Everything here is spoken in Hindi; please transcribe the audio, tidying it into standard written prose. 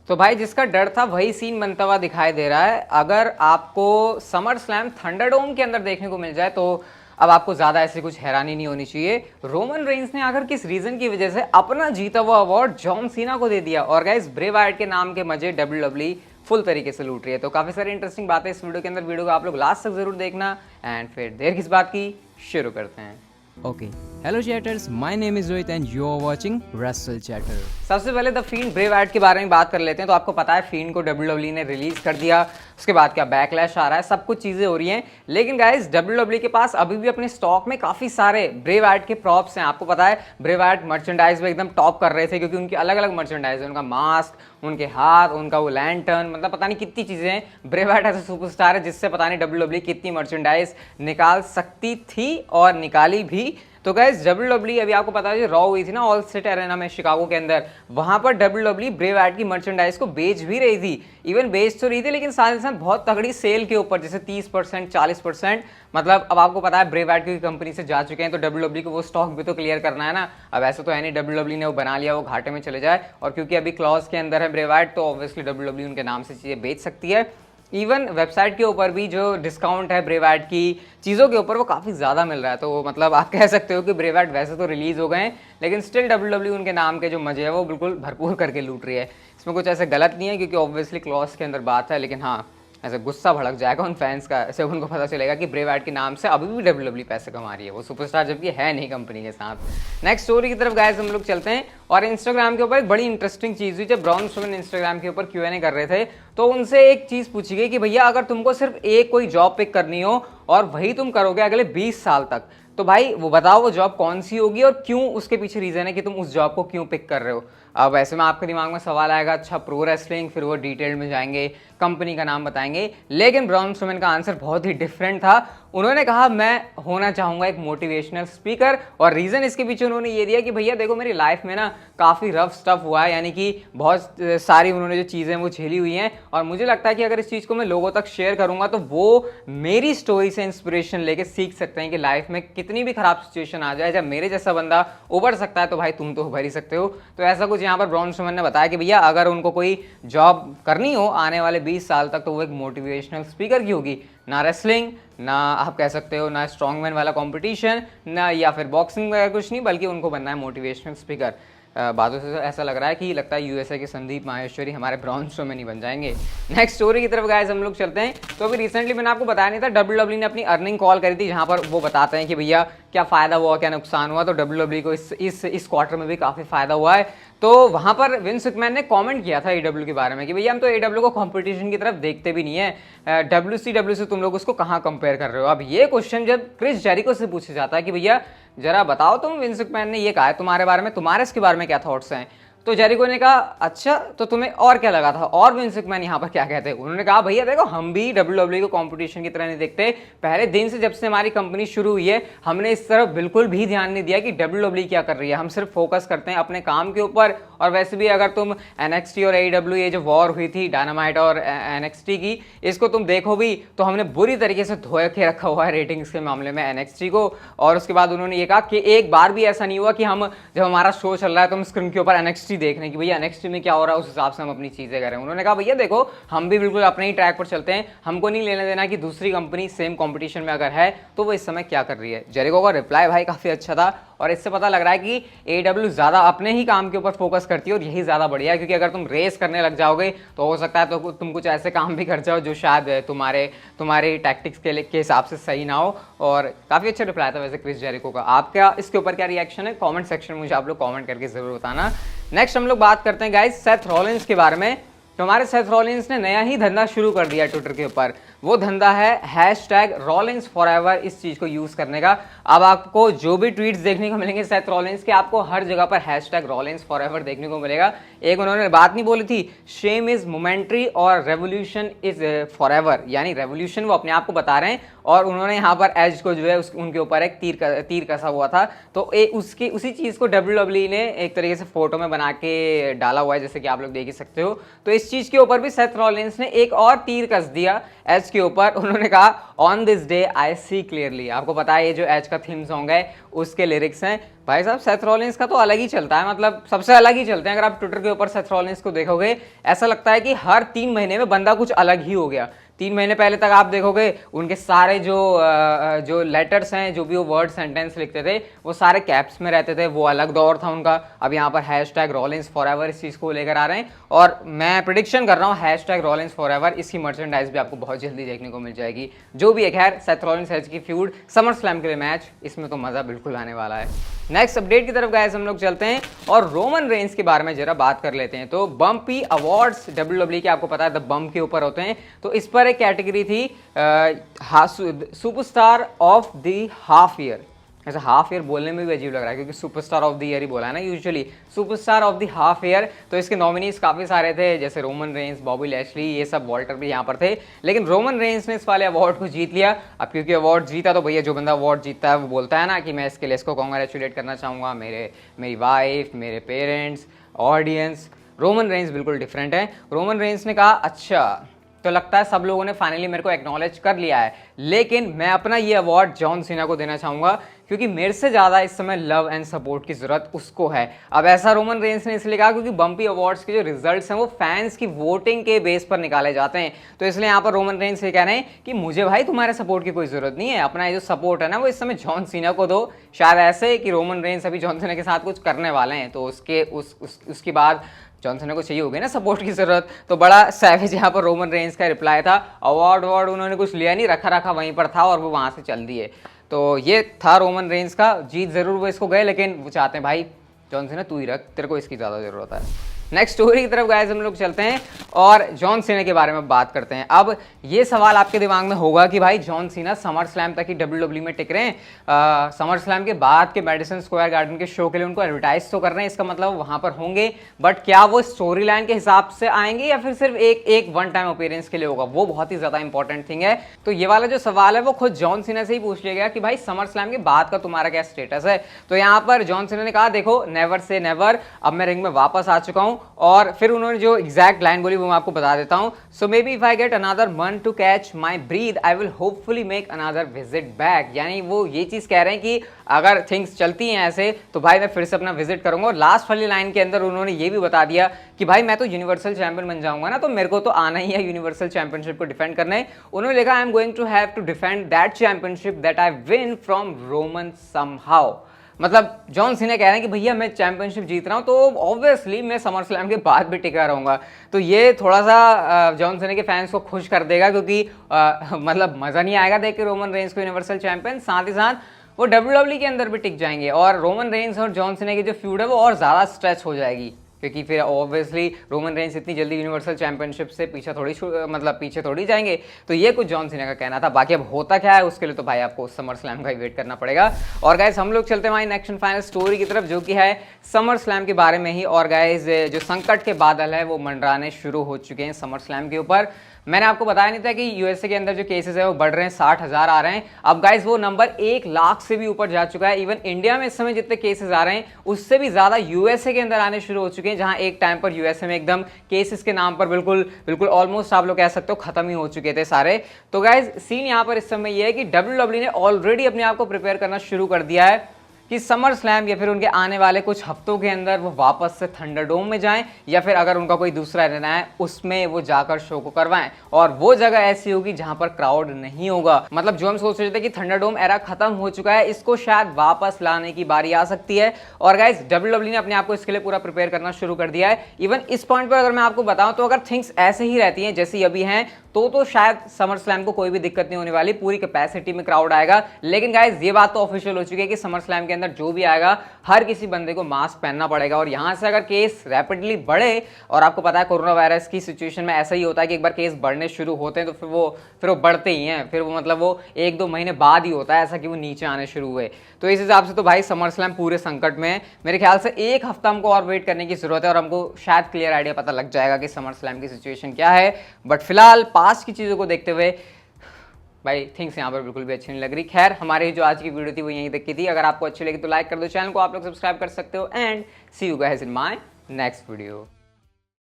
तो भाई जिसका डर था वही सीन बनता हुआ दिखाई दे रहा है। अगर आपको समर स्लैम थंडरडोम के अंदर देखने को मिल जाए तो अब आपको ज्यादा ऐसी कुछ हैरानी नहीं होनी चाहिए। रोमन रेंस ने आखिर किस रीजन की वजह से अपना जीता हुआ अवार्ड जॉन सीना को दे दिया, और गाइस ब्रे वाइट के नाम के मजे डब्ल्यूडब्ल्यूई फुल तरीके से लूट रही है। तो काफी सारी इंटरेस्टिंग बातें इस वीडियो के अंदर, वीडियो को आप लोग लास्ट तक जरूर देखना। एंड फिर देर किस बात की, शुरू करते हैं। Okay. Hello chatters, my name is Rohit and you are watching Wrestle Chatter. सबसे पहले द फील्ड ब्रे वाइट के बारे में बात कर लेते हैं। तो आपको पता है फील्ड को डब्ल्यूडब्ल्यूई ने रिलीज कर दिया, उसके बाद क्या बैकलैश आ रहा है, सब कुछ चीजें हो रही हैं। लेकिन गाइस डब्ल्यूडब्ल्यूई के पास अभी भी अपने स्टॉक में काफी सारे ब्रे वाइट के प्रॉप्स हैं। आपको पता है ब्रे वाइट मर्चेंडाइज में एकदम टॉप कर रहे थे, क्योंकि उनकी अलग अलग मर्चेंडाइज है, उनका मास्क, उनके हाथ, उनका वो लैंटर्न, मतलब पता नहीं कितनी चीजें हैं। ब्रे वाइट ऐसा सुपरस्टार है जिससे पता नहीं डब्ल्यूडब्ल्यूई कितनी मर्चेंडाइज निकाल सकती थी और निकाली भी। तो गाइस डब्ल्यूडब्ल्यूई अभी आपको पता है रॉ हुई थी ना ऑल स्टेट अरेना में शिकागो के अंदर, वहां पर डब्ल्यूडब्ल्यूई ब्रे वाइट की मर्चेंडाइज को बेच भी रही थी। इवन बेच तो रही थी लेकिन साथ ही साथ बहुत तगड़ी सेल के ऊपर, जैसे 30% 40%। मतलब अब आपको पता है ब्रे वाइट की कंपनी से जा चुके हैं, तो डब्ल्यूडब्ल्यूई को वो स्टॉक भी तो क्लियर करना है ना। अब ऐसा तो है नहीं डब्ल्यूडब्ल्यूई ने वो बना लिया वो घाटे में चले जाए, और क्योंकि अभी क्लॉज के अंदर है ब्रे वाइट तो ऑब्वियसली डब्ल्यूडब्ल्यूई उनके नाम से चीजें बेच सकती है। इवन वेबसाइट के ऊपर भी जो डिस्काउंट है ब्रे वाइट की चीज़ों के ऊपर वो काफ़ी ज़्यादा मिल रहा है। तो मतलब आप कह सकते हो कि ब्रे वाइट वैसे तो रिलीज़ हो गए हैं लेकिन स्टिल डब्ल्यूडब्ल्यूई उनके नाम के जो मजे है वो बिल्कुल भरपूर करके लूट रही है। इसमें कुछ ऐसे गलत नहीं है क्योंकि ऑब्वियसली क्लॉज के अंदर बात है, लेकिन हाँ ऐसे गुस्सा भड़क जाएगा उन फैंस का, ऐसे उनको पता चलेगा कि ब्रे वाइट के नाम से अभी भी डब्ल्यूडब्ल्यूई पैसे कमा रही है, वो सुपरस्टार जबकि है नहीं कंपनी के साथ। नेक्स्ट स्टोरी की तरफ गाइस हम लोग चलते हैं, और इंस्टाग्राम के ऊपर एक बड़ी इंटरेस्टिंग चीज़ हुई। जब ब्राउन स्ट्रोमैन इंस्टाग्राम के ऊपर Q&A कर रहे थे तो उनसे एक चीज़ पूछी गई कि भैया अगर तुमको सिर्फ एक कोई जॉब पिक करनी हो और वही तुम करोगे अगले 20 साल तक, तो भाई वो बताओ वो जॉब कौन सी होगी और क्यों, उसके पीछे रीजन है कि तुम उस जॉब को क्यों पिक कर रहे हो। अब ऐसे में आपके दिमाग में सवाल आएगा, अच्छा प्रो रेसलिंग, फिर वो डिटेल में जाएंगे, कंपनी का नाम बताएंगे। लेकिन ब्राउन स्ट्रोमैन का आंसर बहुत ही डिफरेंट था। उन्होंने कहा मैं होना चाहूंगा एक मोटिवेशनल स्पीकर, और रीजन इसके पीछे उन्होंने ये दिया कि भैया देखो मेरी लाइफ में ना काफ़ी रफ स्टफ हुआ है, यानी कि बहुत सारी उन्होंने जो चीज़ें वो झेली हुई हैं, और मुझे लगता है कि अगर इस चीज़ को मैं लोगों तक शेयर करूंगा तो वो मेरी स्टोरी से इंस्पिरेशन लेके सीख सकते हैं कि लाइफ में कितनी भी खराब सिचुएशन आ जाए, जब मेरे जैसा बंदा उभर सकता है तो भाई तुम तो उभर ही सकते हो। तो ऐसा कुछ यहाँ पर ब्राउन स्ट्रोमैन ने बताया कि भैया अगर उनको कोई जॉब करनी हो आने वाले 20 साल तक तो वो एक मोटिवेशनल स्पीकर की होगी, ना रेसलिंग, ना आप कह सकते हो ना स्ट्रॉन्गमैन वाला कंपटीशन, ना या फिर बॉक्सिंग वगैरह कुछ नहीं, बल्कि उनको बनना है मोटिवेशनल स्पीकर। बातों से ऐसा लग रहा है कि लगता है यूएसए के संदीप माहेश्वरी हमारे ब्राउन स्ट्रोमैन ही बन जाएंगे। नेक्स्ट स्टोरी की तरफ गाइस हम लोग चलते हैं। तो अभी रिसेंटली मैंने आपको बताया नहीं था, डब्ल्यूडब्ल्यूई ने अपनी अर्निंग कॉल करी थी जहां पर वो बताते हैं कि भैया क्या फायदा हुआ क्या नुकसान हुआ। तो डब्ल्यूडब्ल्यूई को इस क्वार्टर में भी काफी फायदा हुआ है। तो वहां पर विंस मैकमैन ने कमेंट किया था एडब्ल्यू के बारे में कि भैया हम तो एडब्ल्यू को कंपटीशन की तरफ देखते भी नहीं है, डब्ल्यू से तुम लोग उसको कहाँ कंपेयर कर रहे हो। अब ये क्वेश्चन जब क्रिस जेरिको से पूछा जाता है कि भैया जरा बताओ तुम, विंस मैकमैन ने ये कहा है तुम्हारे बारे में, तुम्हारे इसके बारे में क्या थॉट्स हैं। तो जेरिको ने कहा अच्छा तो तुम्हें और क्या लगा था, और विंस मैकमैन यहाँ पर क्या कहते हैं। उन्होंने कहा भैया देखो हम भी डब्ल्यूडब्ल्यूई को कंपटीशन की तरह नहीं देखते, पहले दिन से जब से हमारी कंपनी शुरू हुई है हमने इस तरफ बिल्कुल भी ध्यान नहीं दिया कि डब्ल्यूडब्ल्यूई क्या कर रही है, हम सिर्फ फोकस करते हैं अपने काम के ऊपर। और वैसे भी अगर तुम एनएक्सटी और एईडब्ल्यू ये जो वॉर हुई थी डायनामाइट और एनएक्सटी की, इसको तुम देखो भी तो हमने बुरी तरीके से धोए के रखा हुआ है रेटिंग्स के मामले में एनएक्सटी को। और उसके बाद उन्होंने ये कहा कि एक बार भी ऐसा नहीं हुआ कि हम जब हमारा शो चल रहा है तो हम स्क्रीन के ऊपर एनएक्सटी देख रहे हैं कि भैया एनएक्सटी में क्या हो रहा है, उस हिसाब से हम अपनी चीजें करें। उन्होंने कहा भैया देखो हम भी बिल्कुल अपने ही ट्रैक पर चलते हैं, हमको नहीं लेना देना कि दूसरी कंपनी सेम कंपटीशन में अगर है तो वो इस समय क्या कर रही है। जेरिको का रिप्लाई भाई काफी अच्छा था, और इससे पता लग रहा है कि एडब्ल्यू ज्यादा अपने ही काम के ऊपर फोकस करती है और यही ज्यादा बढ़िया है, क्योंकि अगर तुम रेस करने लग जाओगे तो हो सकता है तो तुम कुछ ऐसे काम भी कर जाओ जो शायद तुम्हारे टैक्टिक्स के हिसाब से सही ना हो। और काफी अच्छा रिप्लाई था वैसे क्रिस जेरिको का। आपका इसके ऊपर क्या रिएक्शन है कमेंट सेक्शन में मुझे आप लोग कमेंट करके जरूर बताना। नेक्स्ट हम लोग बात करते हैं गाइस सेथ रॉलिंस के बारे में। तो हमारे सेथ रॉलिंस ने नया ही धंधा शुरू कर दिया ट्विटर के ऊपर, वो धंधा है #रॉलिंस फॉरएवर, इस चीज को यूज करने का। अब आपको जो भी ट्वीट्स देखने को मिलेंगे सेथ रॉलिंस के, आपको हर जगह पर #रॉलिंस फॉरएवर देखने को मिलेगा। एक उन्होंने बात नहीं बोली थी, शेम इज मोमेंट्री और रेवोल्यूशन इज फॉरएवर, यानी रेवोल्यूशन वो अपने आप को बता रहे हैं, और उन्होंने यहाँ पर एज को जो है उनके ऊपर एक तीर कसा हुआ था। तो उसी चीज को डब्ल्यूडब्ल्यूई ने एक तरीके से फोटो में बना के डाला हुआ है, जैसे कि आप लोग देख ही सकते हो। तो इस चीज के ऊपर भी सेथ रॉलिंस ने एक और तीर कस दिया एज के ऊपर उन्होंने कहा on this day I see clearly. आपको पता है ये जो एज का थीम सॉन्ग है उसके लिरिक्स हैं भाई साहब सेथ रॉलिंस का तो अलग ही चलता है, मतलब सबसे अलग ही चलते हैं। अगर आप ट्विटर के ऊपर सेथ रॉलिंस को देखोगे ऐसा लगता है कि हर 3 महीने में बंदा कुछ अलग ही हो गया। 3 महीने पहले तक आप देखोगे उनके सारे जो लेटर्स हैं, जो भी वो वर्ड सेंटेंस लिखते थे वो सारे कैप्स में रहते थे, वो अलग दौर था उनका। अब यहाँ पर हैशटैग रॉलिंस फॉरएवर इस चीज़ को लेकर आ रहे हैं और मैं प्रिडिक्शन कर रहा हूँ हैशटैग रॉलिंस फॉरएवर इसकी मर्चेंडाइज भी आपको बहुत जल्दी देखने को मिल जाएगी। जो भी एक है सेथ रॉलिंस एज की फ्यूड समर स्लैम के लिए मैच, इसमें तो मज़ा बिल्कुल आने वाला है। नेक्स्ट अपडेट की तरफ गाइस हम लोग चलते हैं और रोमन रेंस के बारे में जरा बात कर लेते हैं। तो बम्पी अवार्ड्स WWE के आपको पता है द बम्प के ऊपर होते हैं, तो इस पर एक कैटेगरी थी superstar of the half year. ऐसा हाफ ईयर बोलने में भी अजीब लग रहा है क्योंकि सुपरस्टार ऑफ द ईयर ही बोला है ना usually, superstar of the half year. तो इसके नॉमिनीज काफ़ी सारे थे जैसे रोमन रेंस, बॉबी लैशली, ये सब, वॉल्टर भी यहाँ पर थे, लेकिन रोमन रेंस ने इस वाले अवार्ड को जीत लिया। अब क्योंकि अवार्ड जीता तो भैया जो बंदा अवार्ड जीतता है वो बोलता है ना कि मैं इसके लिए इसको कॉन्ग्रेचुलेट करना चाहूँगा, मेरी वाइफ, मेरे पेरेंट्स, ऑडियंस। रोमन रेंस बिल्कुल डिफरेंट है। रोमन रेंस ने कहा अच्छा तो लगता है सब लोगों ने फाइनली मेरे को एक्नॉलेज कर लिया है, लेकिन मैं अपना ये अवार्ड जॉन सीना को देना चाहूँगा क्योंकि मेरे से ज़्यादा इस समय लव एंड सपोर्ट की ज़रूरत उसको है। अब ऐसा रोमन रेंस ने इसलिए कहा क्योंकि बम्पी अवार्ड्स के जो रिजल्ट्स हैं वो फैंस की वोटिंग के बेस पर निकाले जाते हैं, तो इसलिए यहाँ पर रोमन रेंस ये कह रहे हैं कि मुझे भाई तुम्हारे सपोर्ट की कोई ज़रूरत नहीं है, अपना ये जो सपोर्ट है ना वो इस समय जॉन सीना को दो। शायद ऐसे कि रोमन रेंस अभी जॉन सीना के साथ कुछ करने वाले हैं, तो उसके बाद जॉन सीना को चाहिए होगी ना सपोर्ट की जरूरत। तो बड़ा सैवेज यहाँ पर रोमन रेंस का रिप्लाई था। अवार्ड उन्होंने कुछ लिया नहीं, रखा वहीं पर था और वो वहाँ से चल दिए। तो ये था रोमन रेंस का, जीत जरूर वो इसको गए, लेकिन वो चाहते हैं भाई जॉन सीना तू ही रख, तेरे को इसकी ज़्यादा ज़रूरत है। नेक्स्ट स्टोरी की तरफ गाइस हम लोग चलते हैं और जॉन सीना के बारे में बात करते हैं। अब ये सवाल आपके दिमाग में होगा कि भाई जॉन सीना समर स्लैम तक ही WWE में टिक रहे हैं, समर स्लैम के बाद के मैडिसन स्क्वायर गार्डन के शो के लिए उनको एडवर्टाइज तो कर रहे हैं, इसका मतलब वहां पर होंगे, बट क्या वो स्टोरी लाइन के हिसाब से आएंगे या फिर सिर्फ एक वन टाइम अपीयरेंस के लिए होगा, वो बहुत ही ज्यादा इंपॉर्टेंट थिंग है। तो ये वाला जो सवाल है वो खुद जॉन सीना से ही पूछ लिया गया कि भाई समर स्लैम के बाद का तुम्हारा क्या स्टेटस है। तो यहाँ पर जॉन सीना ने कहा देखो नेवर से नेवर, अब मैं रिंग में वापस आ चुका हूँ। और फिर उन्होंने जो एग्जैक्ट लाइन बोली वो मैं आपको बता देता हूं। So maybe if I get another month to catch my breath I will hopefully make another visit back. यानी वो ये चीज कह रहे हैं कि अगर थिंग्स चलती हैं ऐसे तो भाई मैं फिर से अपना विजिट करूंगा। और लास्ट वाली लाइन के अंदर उन्होंने ये भी बता दिया कि भाई मैं तो यूनिवर्सल चैंपियन बन जाऊंगा ना, तो मेरे को तो आना ही है यूनिवर्सल चैंपियनशिप को डिफेंड करने। उन्होंने लिखा I am going to have to defend that championship that I win from Roman somehow. मतलब जॉन सीना कह रहे हैं कि भैया मैं चैंपियनशिप जीत रहा हूं तो ऑब्वियसली मैं समर स्लैम के बाद भी टिका रहूंगा। तो ये थोड़ा सा जॉन सीना के फैंस को खुश कर देगा क्योंकि मतलब मजा नहीं आएगा देख के रोमन रेंस को यूनिवर्सल चैंपियन, साथ ही साथ वो WWE के अंदर भी टिक जाएंगे और रोमन रेंस और जॉन सीना की जो फ्यूड है वो और ज़्यादा स्ट्रेच हो जाएगी क्योंकि फिर ऑब्वियसली रोमन रेंस इतनी जल्दी यूनिवर्सल चैंपियनशिप से पीछे थोड़ी जाएंगे। तो ये कुछ जॉन सीना का कहना था। बाकी अब होता क्या है उसके लिए तो भाई आपको समर स्लैम का ही वेट करना पड़ेगा। और गाइज हम लोग चलते हैं हमारी नेक्स्ट फाइनल स्टोरी की तरफ जो कि है समर स्लैम के बारे में ही। और गाइज जो संकट के बादल है वो मंडराने शुरू हो चुके हैं समर स्लैम के ऊपर। मैंने आपको बताया नहीं था कि यूएसए के अंदर जो केसेस है वो बढ़ रहे हैं, 60,000 आ रहे हैं। अब गाइस वो नंबर 1 लाख से भी ऊपर जा चुका है। इवन इंडिया में इस समय जितने केसेस आ रहे हैं उससे भी ज्यादा यूएसए के अंदर आने शुरू हो चुके हैं, जहां एक टाइम पर यूएसए में एकदम केसेस के नाम पर बिल्कुल ऑलमोस्ट आप लोग कह सकते हो खत्म ही हो चुके थे सारे। तो गाइस सीन यहाँ पर इस समय ये है कि WWE ने ऑलरेडी अपने आप को प्रिपेयर करना शुरू कर दिया है कि समर स्लैम या फिर उनके आने वाले कुछ हफ्तों के अंदर वो वापस से थंडरडोम में जाएं या फिर अगर उनका कोई दूसरा रहना है उसमें वो जाकर शो को करवाएं। और वो जगह ऐसी होगी जहां पर क्राउड नहीं होगा। मतलब जो हम सोच रहे थे कि थंडरडोम एरा खत्म हो चुका है, इसको शायद वापस लाने की बारी आ सकती है। और गाइस WWE ने अपने आप को इसके लिए पूरा प्रिपेयर करना शुरू कर दिया है। इवन इस पॉइंट पर अगर मैं आपको बताऊं तो अगर थिंग्स ऐसे ही रहती हैं जैसी अभी हैं तो शायद समर स्लैम को कोई भी दिक्कत नहीं होने वाली, पूरी कैपेसिटी में क्राउड आएगा। लेकिन गाइस ये बात तो ऑफिशियल हो चुकी है कि समर स्लैम के अंदर जो भी आएगा हर किसी बंदे को मास्क पहनना पड़ेगा। और यहां से अगर केस रैपिडली बढ़े, और आपको पता है कोरोना वायरस की सिचुएशन में ऐसा ही होता है कि एक बार केस बढ़ने शुरू होते हैं तो फिर वो बढ़ते ही हैं, फिर वो मतलब वो 1-2 महीने बाद ही होता है ऐसा कि वो नीचे आने शुरू हुए। तो इस हिसाब से तो भाई समर स्लैम पूरे संकट में है। मेरे ख्याल से 1 हफ्ता हमको और वेट करने की जरूरत है और हमको शायद क्लियर आइडिया पता लग जाएगा कि समर स्लैम की सिचुएशन क्या है। बट फिलहाल पास की चीज़ों को देखते हुए भाई थिंग्स यहाँ पर बिल्कुल भी अच्छी नहीं लग रही। खैर हमारी जो आज की वीडियो थी वो यहीं तक की थी। अगर आपको अच्छी लगी तो लाइक कर दो, चैनल को आप लोग सब्सक्राइब कर सकते हो and see you guys in my next video.